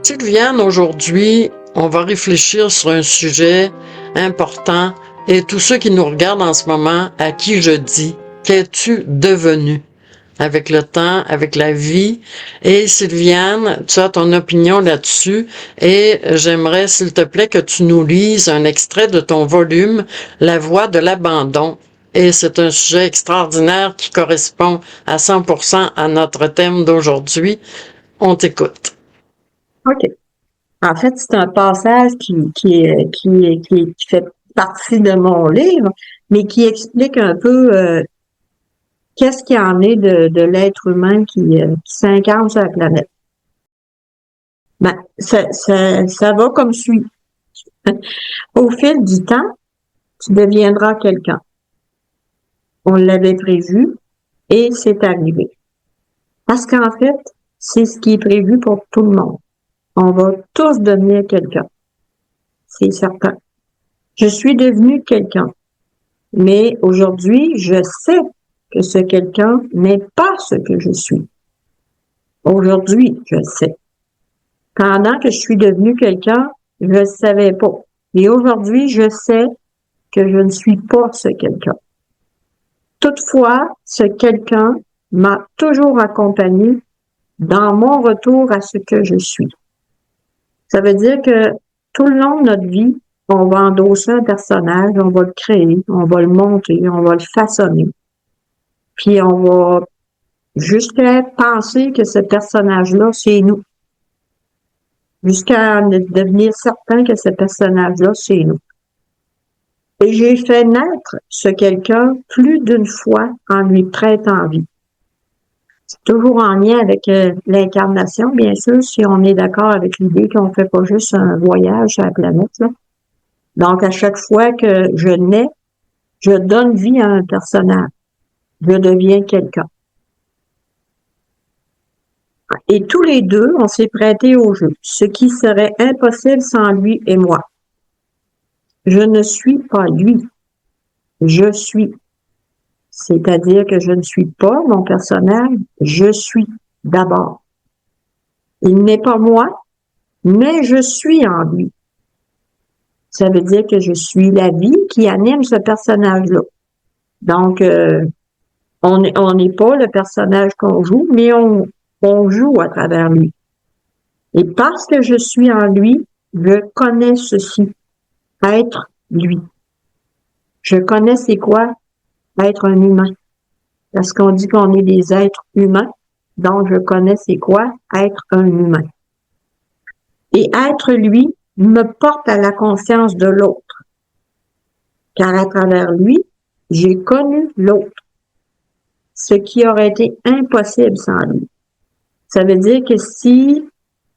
Sylviane, aujourd'hui, on va réfléchir sur un sujet important et tous ceux qui nous regardent en ce moment, à qui je dis, qu'es-tu devenu avec le temps, avec la vie? Et Sylviane, tu as ton opinion là-dessus et j'aimerais, s'il te plaît, que tu nous lises un extrait de ton volume, La voix de l'abandon. Et c'est un sujet extraordinaire qui correspond à 100% à notre thème d'aujourd'hui. On t'écoute. OK. En fait, c'est un passage qui fait partie de mon livre, mais qui explique un peu qu'est-ce qu'il en est de l'être humain qui s'incarne sur la planète. Ben, ça va comme suit. Au fil du temps, tu deviendras quelqu'un. On l'avait prévu et c'est arrivé. Parce qu'en fait, c'est ce qui est prévu pour tout le monde. On va tous devenir quelqu'un. C'est certain. Je suis devenu quelqu'un. Mais aujourd'hui, je sais que ce quelqu'un n'est pas ce que je suis. Aujourd'hui, je sais. Pendant que je suis devenu quelqu'un, je ne savais pas. Et aujourd'hui, je sais que je ne suis pas ce quelqu'un. Toutefois, ce quelqu'un m'a toujours accompagné dans mon retour à ce que je suis. Ça veut dire que tout le long de notre vie, on va endosser un personnage, on va le créer, on va le monter, on va le façonner. Puis on va jusqu'à penser que ce personnage-là, c'est nous. Jusqu'à devenir certain que ce personnage-là, c'est nous. Et j'ai fait naître ce quelqu'un plus d'une fois en lui prêtant vie. C'est toujours en lien avec l'incarnation, bien sûr, si on est d'accord avec l'idée qu'on ne fait pas juste un voyage sur la planète. Là. Donc, à chaque fois que je nais, je donne vie à un personnage. Je deviens quelqu'un. Et tous les deux, on s'est prêtés au jeu, ce qui serait impossible sans lui et moi. Je ne suis pas lui, je suis. C'est-à-dire que je ne suis pas mon personnage, je suis d'abord. Il n'est pas moi, mais je suis en lui. Ça veut dire que je suis la vie qui anime ce personnage-là. Donc, on n'est pas le personnage qu'on joue, mais on joue à travers lui. Et parce que je suis en lui, je connais ceci, être lui. Je connais c'est quoi être un humain. Parce qu'on dit qu'on est des êtres humains, donc je connais c'est quoi être un humain. Et être lui me porte à la conscience de l'autre. Car à travers lui, j'ai connu l'autre. Ce qui aurait été impossible sans lui. Ça veut dire que si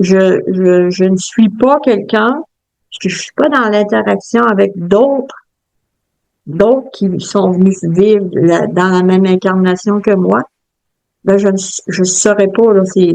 je ne suis pas quelqu'un, je ne suis pas dans l'interaction avec d'autres qui sont venus vivre dans la même incarnation que moi, ben je saurais pas, là, je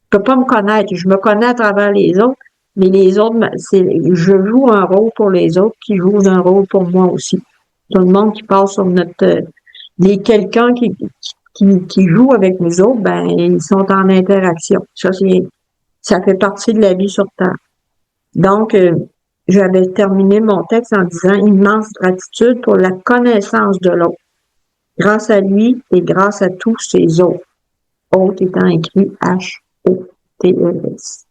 peux pas me connaître. Je me connais à travers les autres, mais les autres, je joue un rôle pour les autres qui jouent un rôle pour moi aussi. Tout le monde qui passe sur notre, quelqu'un qui joue avec nous autres, ben, ils sont en interaction. Ça fait partie de la vie sur Terre. Donc, j'avais terminé mon texte en disant immense gratitude pour la connaissance de l'autre. Grâce à lui et grâce à tous ses autres. Autres étant écrit H-O-T-E-S.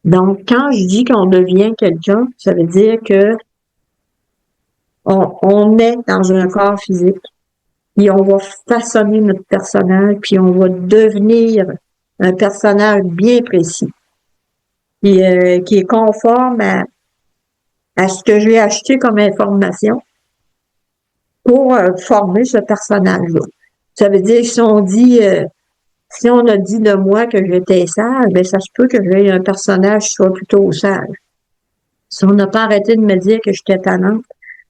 Donc, quand je dis qu'on devient quelqu'un, ça veut dire que on est dans un corps physique, puis on va façonner notre personnage, puis on va devenir un personnage bien précis, qui est conforme à ce que j'ai acheté comme information pour former ce personnage-là. Ça veut dire que si on a dit de moi que j'étais sage, ben ça se peut que j'aie un personnage qui soit plutôt sage. Si on n'a pas arrêté de me dire que j'étais tannante,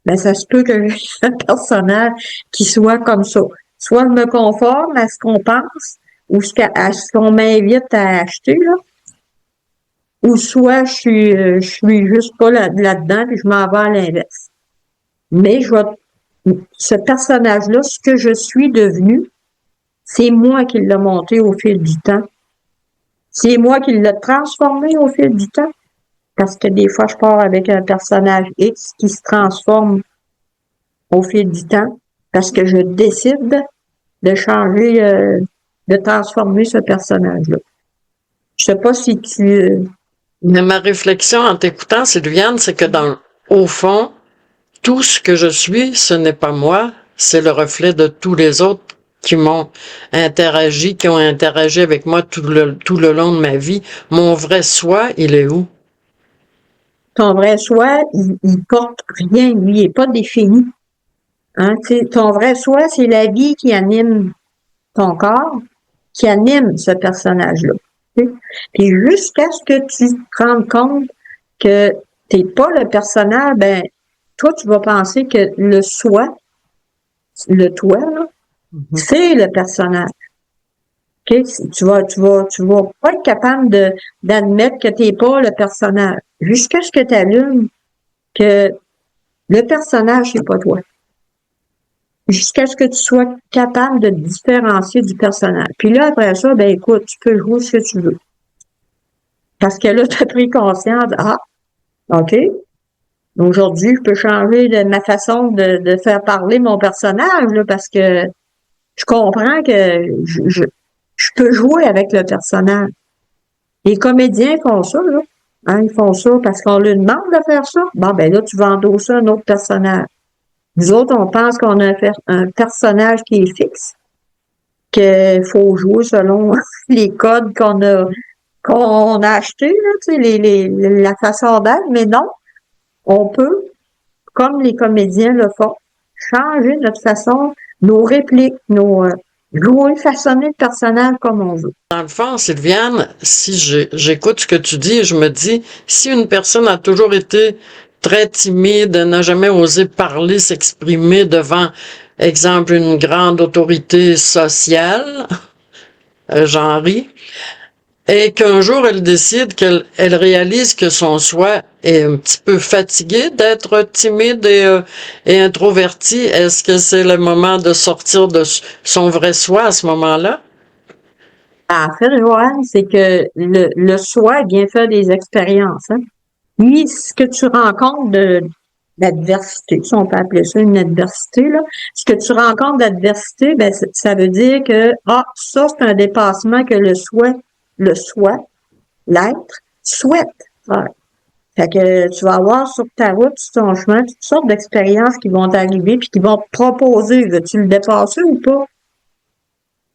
ben ça se peut que j'ai un personnage qui soit comme ça. Soit je me conforme à ce qu'on pense ou à ce qu'on m'invite à acheter, là, ou soit je suis juste pas là-dedans puis je m'en vais à l'inverse. Mais ce personnage-là, ce que je suis devenu, c'est moi qui l'ai monté au fil du temps. C'est moi qui l'ai transformé au fil du temps. Parce que des fois, je pars avec un personnage X qui se transforme au fil du temps. Parce que je décide de changer, de transformer ce personnage-là. Je sais pas si tu... Mais ma réflexion en t'écoutant, Sylviane, c'est que au fond, tout ce que je suis, ce n'est pas moi, c'est le reflet de tous les autres qui m'ont interagi, qui ont interagi avec moi tout le long de ma vie. Mon vrai soi, il est où? Ton vrai soi, il porte rien, lui, il n'est pas défini. Hein? Ton vrai soi, c'est la vie qui anime ton corps, qui anime ce personnage-là. Puis jusqu'à ce que tu te rendes compte que t'es pas le personnage, ben toi, tu vas penser que le soi, le toi, là, c'est le personnage. Okay? Tu vas pas être capable d'admettre que t'es pas le personnage. Jusqu'à ce que tu allumes que le personnage, c'est pas toi. Jusqu'à ce que tu sois capable de te différencier du personnage. Puis là, après ça, ben écoute, tu peux jouer ce que tu veux. Parce que là, tu as pris conscience, ah, OK, aujourd'hui, je peux changer de ma façon de faire parler mon personnage, là, parce que je comprends que je peux jouer avec le personnage. Les comédiens font ça, là. Hein, ils font ça parce qu'on leur demande de faire ça. Bon, ben là, tu vas endosser un autre personnage. Nous autres, on pense qu'on a un personnage qui est fixe, qu'il faut jouer selon les codes qu'on a achetés, là, tu sais, la façon d'être, mais non, on peut, comme les comédiens le font, changer notre façon, nos répliques, jouer, façonner le personnage comme on veut. Dans le fond, Sylviane, si j'écoute ce que tu dis, je me dis, si une personne a toujours été très timide, n'a jamais osé parler, s'exprimer devant, exemple, une grande autorité sociale, j'en ris, et qu'un jour elle décide qu'elle réalise que son soi est un petit peu fatigué d'être timide et introverti, est-ce que c'est le moment de sortir de son vrai soi à ce moment-là? En fait, Joanne, c'est que le soi vient faire des expériences. Hein. Puis, ce que tu rencontres d'adversité, si on peut appeler ça une adversité, là, ce que tu rencontres d'adversité, ben, ça veut dire que, ah, ça, c'est un dépassement que le soi, l'être, souhaite faire. Fait que tu vas avoir sur ta route, sur ton chemin, toutes sortes d'expériences qui vont t'arriver puis qui vont te proposer, veux-tu le dépasser ou pas?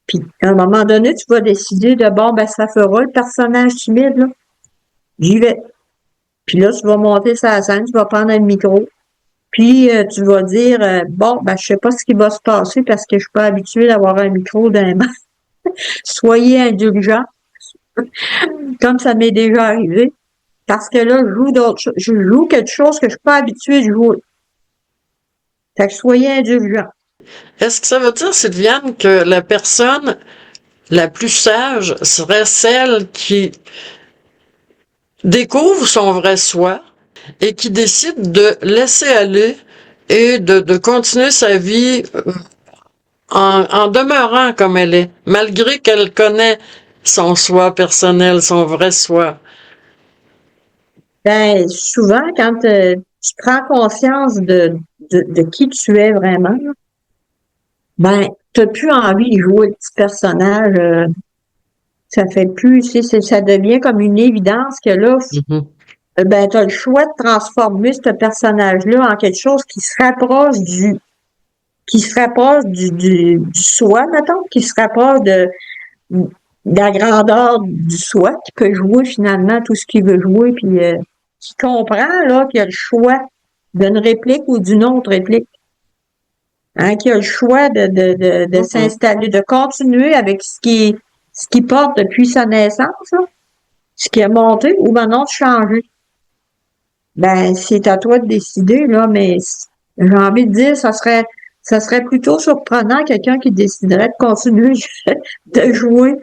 Puis, à un moment donné, tu vas décider de, bon, ben, ça fera le personnage timide, là. J'y vais. Puis là, tu vas monter sur la scène, tu vas prendre un micro, puis tu vas dire, bon, ben, je sais pas ce qui va se passer parce que je suis pas habituée d'avoir un micro dans les mains. Soyez indulgents, comme ça m'est déjà arrivé, parce que là, je joue quelque chose que je suis pas habituée de jouer. Fait que soyez indulgents. Est-ce que ça veut dire, Sylviane, que la personne la plus sage serait celle qui découvre son vrai soi et qui décide de laisser aller et de continuer sa vie en demeurant comme elle est, malgré qu'elle connaît son soi personnel, son vrai soi? Ben, souvent, quand tu prends conscience de qui tu es vraiment, là, ben, t'as plus envie de jouer le petit personnage. Ça fait plus, ça devient comme une évidence que là, Mhm. ben, t'as le choix de transformer ce personnage-là en quelque chose qui se rapproche du soi, mettons, qui se rapproche de la grandeur du soi, qui peut jouer finalement tout ce qu'il veut jouer, puis qui comprend là qu'il a le choix d'une réplique ou d'une autre réplique. Hein, qui a le choix de s'installer, de continuer avec ce qui porte depuis sa naissance, là, ce qui a monté, ou maintenant de changer. Ben, c'est à toi de décider, là, mais j'ai envie de dire, ça serait plutôt surprenant quelqu'un qui déciderait de continuer de jouer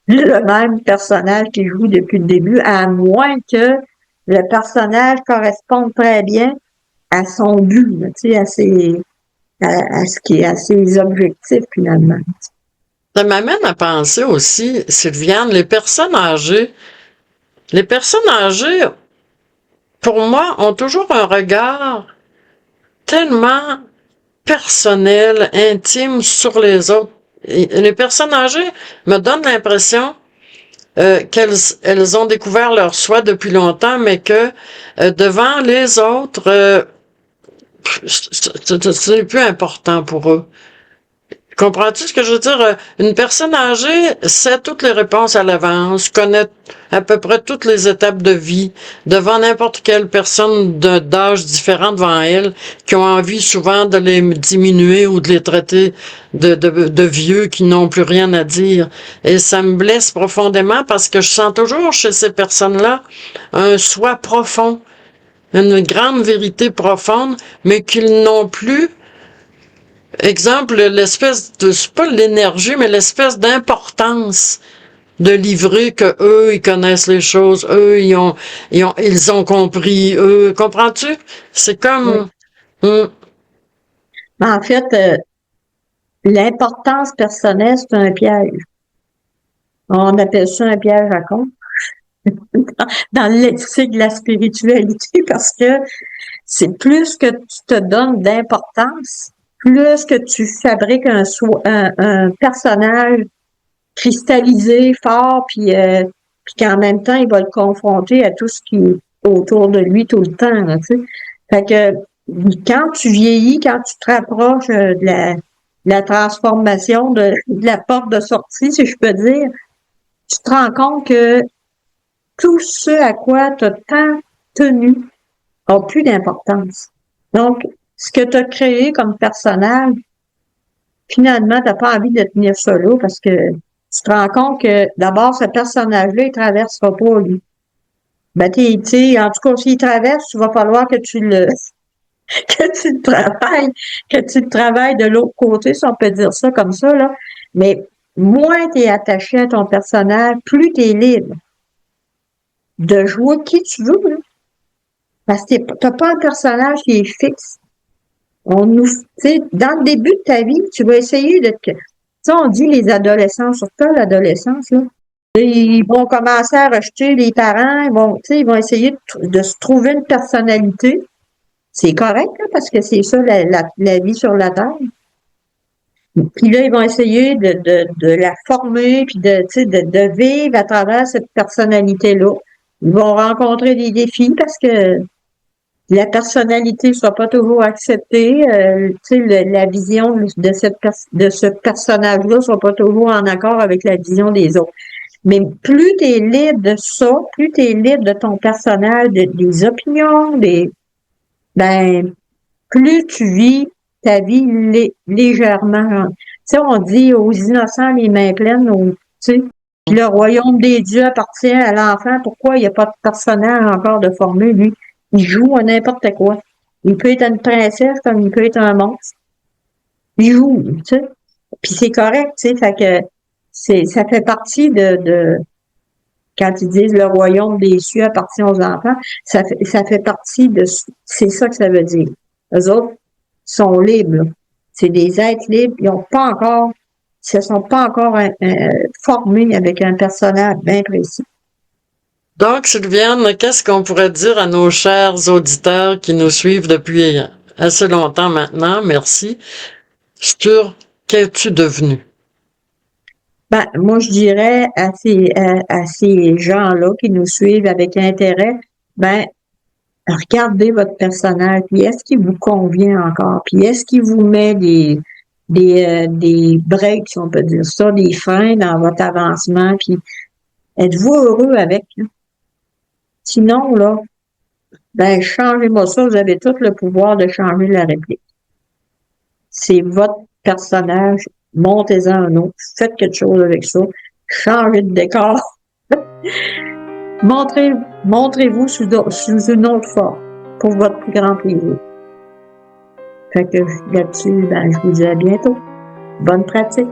le même personnage qu'il joue depuis le début, à moins que le personnage corresponde très bien à son but, tu sais, à ce qui est à ses objectifs finalement. Ça m'amène à penser aussi, Sylviane, les personnes âgées, pour moi, ont toujours un regard tellement personnel, intime sur les autres. Et les personnes âgées me donnent l'impression qu'elles ont découvert leur soi depuis longtemps, mais que devant les autres, c'est plus important pour eux. Comprends-tu ce que je veux dire? Une personne âgée sait toutes les réponses à l'avance, connaît à peu près toutes les étapes de vie, devant n'importe quelle personne d'âge différent devant elle, qui ont envie souvent de les diminuer ou de les traiter de vieux qui n'ont plus rien à dire. Et ça me blesse profondément parce que je sens toujours chez ces personnes-là un soi profond, une grande vérité profonde, mais qu'ils n'ont plus. Exemple, l'espèce de, c'est pas l'énergie, mais l'espèce d'importance de livrer que eux, ils connaissent les choses, eux, ils ont compris, eux, comprends-tu? C'est Oui. comme, En fait, l'importance personnelle, c'est un piège. On appelle ça un piège à con dans l'éthique de la spiritualité parce que c'est plus que tu te donnes d'importance, plus que tu fabriques un personnage cristallisé, fort, puis qu'en même temps, il va le confronter à tout ce qui est autour de lui tout le temps, là, tu sais. Fait que quand tu vieillis, quand tu te rapproches de la transformation de la porte de sortie, si je peux dire, tu te rends compte que tout ce à quoi tu as tant tenu a plus d'importance. Donc, ce que tu as créé comme personnage, finalement, tu n'as pas envie de tenir ça là parce que tu te rends compte que d'abord, ce personnage-là, il traversera pas, lui. Ben, tu sais, en tout cas, s'il traverse, il va falloir que tu le que tu le travailles, que tu le travailles de l'autre côté, si on peut dire ça comme ça, là. Mais moins tu es attaché à ton personnage, plus tu es libre de jouer qui tu veux, là. Parce que t'as pas un personnage qui est fixe. Tu sais, dans le début de ta vie, tu vas essayer de te, tu sais, on dit les adolescents, surtout l'adolescence, là. Ils vont commencer à rejeter les parents, tu sais, ils vont essayer de se trouver une personnalité. C'est correct, là, parce que c'est ça la vie sur la Terre. Puis là, ils vont essayer de la former, puis tu sais, de vivre à travers cette personnalité-là. Ils vont rencontrer des défis parce que la personnalité ne soit pas toujours acceptée. Tu sais, la vision de ce personnage-là ne soit pas toujours en accord avec la vision des autres. Mais plus tu es libre de ça, plus tu es libre de ton personnage, des opinions, ben, plus tu vis ta vie légèrement. Tu sais, on dit aux innocents les mains pleines, tu sais, puis le royaume des dieux appartient à l'enfant. Pourquoi il n'y a pas de personnage encore de formé, lui? Il joue à n'importe quoi. Il peut être une princesse comme il peut être un monstre. Il joue, tu sais. Puis c'est correct, tu sais, fait que ça fait partie quand ils disent le royaume des cieux appartient aux enfants, ça fait partie c'est ça que ça veut dire. Eux autres sont libres, là. C'est des êtres libres, ils se sont pas encore formés avec un personnage bien précis. donc, Sylviane, qu'est-ce qu'on pourrait dire à nos chers auditeurs qui nous suivent depuis assez longtemps maintenant, merci, sur qu'es-tu devenu? Ben, moi, je dirais à ces gens-là qui nous suivent avec intérêt, ben, regardez votre personnage, puis est-ce qu'il vous convient encore, puis est-ce qu'il vous met des breaks, si on peut dire ça, des freins dans votre avancement, puis êtes-vous heureux avec, là? Sinon, là, ben, changez-moi ça, vous avez tout le pouvoir de changer la réplique. C'est votre personnage, montez-en un autre, faites quelque chose avec ça, changez de décor, montrez-vous sous une autre forme, pour votre plus grand plaisir. Fait que là-dessus, ben, je vous dis à bientôt. Bonne pratique.